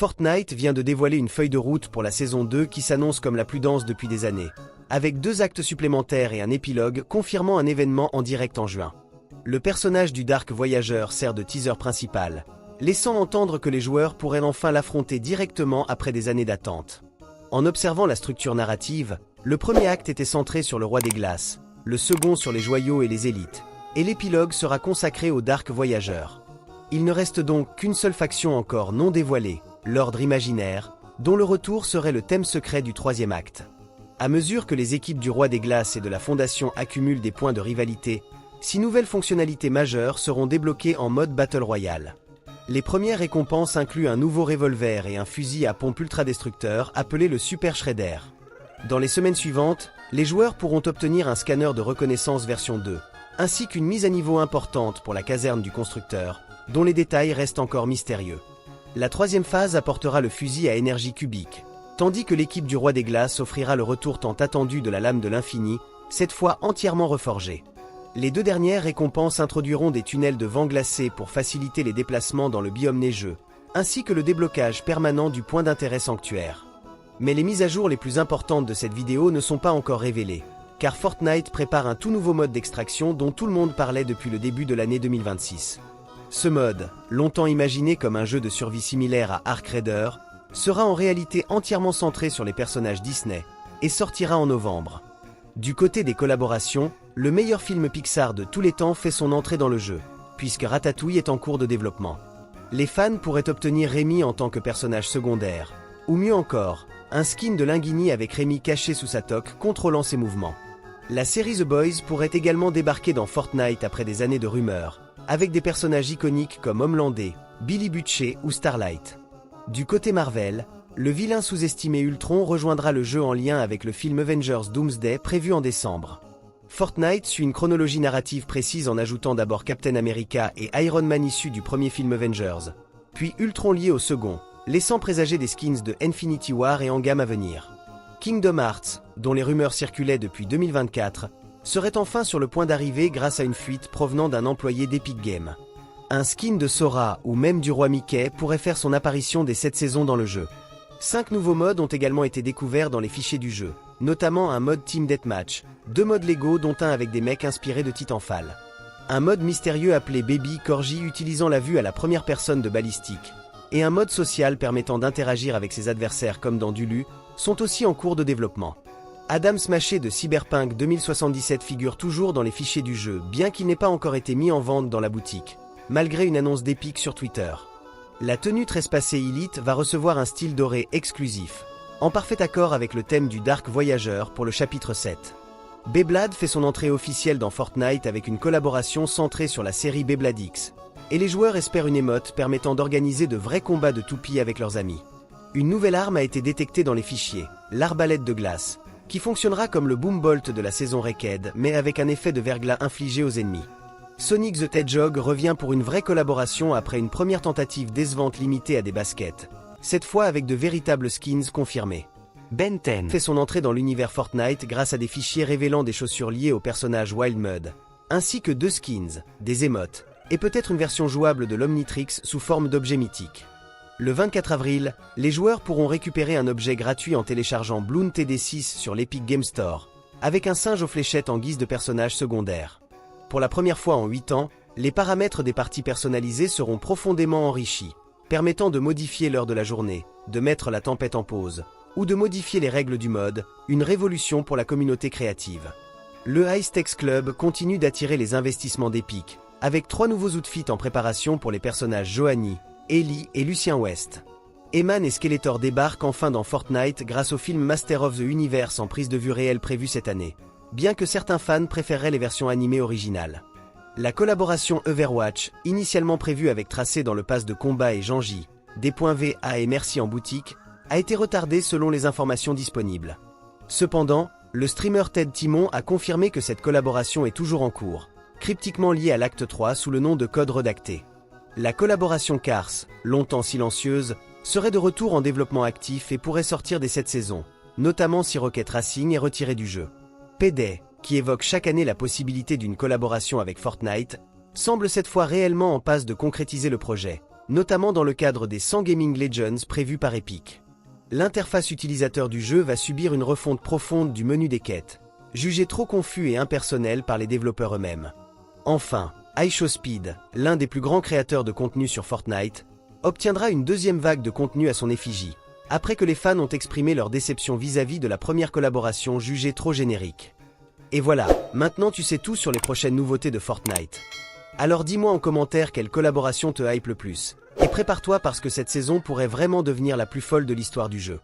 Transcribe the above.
Fortnite vient de dévoiler une feuille de route pour la saison 2 qui s'annonce comme la plus dense depuis des années, avec 2 actes supplémentaires et un épilogue confirmant un événement en direct en juin. Le personnage du Dark Voyageur sert de teaser principal, laissant entendre que les joueurs pourraient enfin l'affronter directement après des années d'attente. En observant la structure narrative, le premier acte était centré sur le Roi des Glaces, le second sur les joyaux et les élites, et l'épilogue sera consacré au Dark Voyageur. Il ne reste donc qu'une seule faction encore non dévoilée, l'Ordre Imaginaire, dont le retour serait le thème secret du 3e acte. À mesure que les équipes du Roi des Glaces et de la Fondation accumulent des points de rivalité, 6 nouvelles fonctionnalités majeures seront débloquées en mode Battle Royale. Les premières récompenses incluent un nouveau revolver et un fusil à pompe ultra-destructeur appelé le Super Shredder. Dans les semaines suivantes, les joueurs pourront obtenir un scanner de reconnaissance version 2, ainsi qu'une mise à niveau importante pour la caserne du constructeur, dont les détails restent encore mystérieux. La 3e phase apportera le fusil à énergie cubique, tandis que l'équipe du Roi des Glaces offrira le retour tant attendu de la lame de l'infini, cette fois entièrement reforgée. Les 2 dernières récompenses introduiront des tunnels de vent glacé pour faciliter les déplacements dans le biome neigeux, ainsi que le déblocage permanent du point d'intérêt sanctuaire. Mais les mises à jour les plus importantes de cette vidéo ne sont pas encore révélées, car Fortnite prépare un tout nouveau mode d'extraction dont tout le monde parlait depuis le début de l'année 2026. Ce mode, longtemps imaginé comme un jeu de survie similaire à Ark Raider, sera en réalité entièrement centré sur les personnages Disney, et sortira en novembre. Du côté des collaborations, le meilleur film Pixar de tous les temps fait son entrée dans le jeu, puisque Ratatouille est en cours de développement. Les fans pourraient obtenir Rémi en tant que personnage secondaire, ou mieux encore, un skin de Linguini avec Rémi caché sous sa toque contrôlant ses mouvements. La série The Boys pourrait également débarquer dans Fortnite après des années de rumeurs, avec des personnages iconiques comme Homelander, Billy Butcher ou Starlight. Du côté Marvel, le vilain sous-estimé Ultron rejoindra le jeu en lien avec le film Avengers Doomsday prévu en décembre. Fortnite suit une chronologie narrative précise en ajoutant d'abord Captain America et Iron Man issus du premier film Avengers, puis Ultron lié au second, laissant présager des skins de Infinity War et en gamme à venir. Kingdom Hearts, dont les rumeurs circulaient depuis 2024, serait enfin sur le point d'arriver grâce à une fuite provenant d'un employé d'Epic Games. Un skin de Sora ou même du roi Mickey pourrait faire son apparition dès cette saison dans le jeu. 5 nouveaux modes ont également été découverts dans les fichiers du jeu, notamment un mode Team Deathmatch, 2 modes Lego dont un avec des mecs inspirés de Titanfall. Un mode mystérieux appelé Baby Corgi utilisant la vue à la première personne de balistique, et un mode social permettant d'interagir avec ses adversaires comme dans Dulu, sont aussi en cours de développement. Adam Smashé de Cyberpunk 2077 figure toujours dans les fichiers du jeu, bien qu'il n'ait pas encore été mis en vente dans la boutique, malgré une annonce d'Epic sur Twitter. La tenue Trespassé Elite va recevoir un style doré exclusif, en parfait accord avec le thème du Dark Voyageur pour le chapitre 7. Beyblade fait son entrée officielle dans Fortnite avec une collaboration centrée sur la série Beyblade X, et les joueurs espèrent une émote permettant d'organiser de vrais combats de toupies avec leurs amis. Une nouvelle arme a été détectée dans les fichiers, l'arbalète de glace, qui fonctionnera comme le Boombolt de la saison Wrecked, mais avec un effet de verglas infligé aux ennemis. Sonic the Hedgehog revient pour une vraie collaboration après une première tentative décevante limitée à des baskets, cette fois avec de véritables skins confirmés. Ben 10 fait son entrée dans l'univers Fortnite grâce à des fichiers révélant des chaussures liées au personnage Wild Mud, ainsi que 2 skins, des émotes, et peut-être une version jouable de l'Omnitrix sous forme d'objet mythique. Le 24 avril, les joueurs pourront récupérer un objet gratuit en téléchargeant Bloon TD6 sur l'Epic Game Store, avec un singe aux fléchettes en guise de personnage secondaire. Pour la première fois en 8 ans, les paramètres des parties personnalisées seront profondément enrichis, permettant de modifier l'heure de la journée, de mettre la tempête en pause, ou de modifier les règles du mode, une révolution pour la communauté créative. Le High Stakes Club continue d'attirer les investissements d'Epic, avec 3 nouveaux outfits en préparation pour les personnages Johanny, Ellie et Lucien West. Eman et Skeletor débarquent enfin dans Fortnite grâce au film Master of the Universe en prise de vue réelle prévu cette année, bien que certains fans préféreraient les versions animées originales. La collaboration Overwatch, initialement prévue avec Tracé dans le pass de combat et Janji, des points VA et Merci en boutique, a été retardée selon les informations disponibles. Cependant, le streamer Ted Timon a confirmé que cette collaboration est toujours en cours, cryptiquement liée à l'acte 3 sous le nom de Code Redacté. La collaboration Cars, longtemps silencieuse, serait de retour en développement actif et pourrait sortir dès cette saison, notamment si Rocket Racing est retiré du jeu. Payday, qui évoque chaque année la possibilité d'une collaboration avec Fortnite, semble cette fois réellement en passe de concrétiser le projet, notamment dans le cadre des 100 Gaming Legends prévus par Epic. L'interface utilisateur du jeu va subir une refonte profonde du menu des quêtes, jugé trop confus et impersonnel par les développeurs eux-mêmes. Enfin, iShowSpeed, l'un des plus grands créateurs de contenu sur Fortnite, obtiendra une deuxième vague de contenu à son effigie, après que les fans ont exprimé leur déception vis-à-vis de la première collaboration jugée trop générique. Et voilà, maintenant tu sais tout sur les prochaines nouveautés de Fortnite. Alors dis-moi en commentaire quelle collaboration te hype le plus. Et prépare-toi parce que cette saison pourrait vraiment devenir la plus folle de l'histoire du jeu.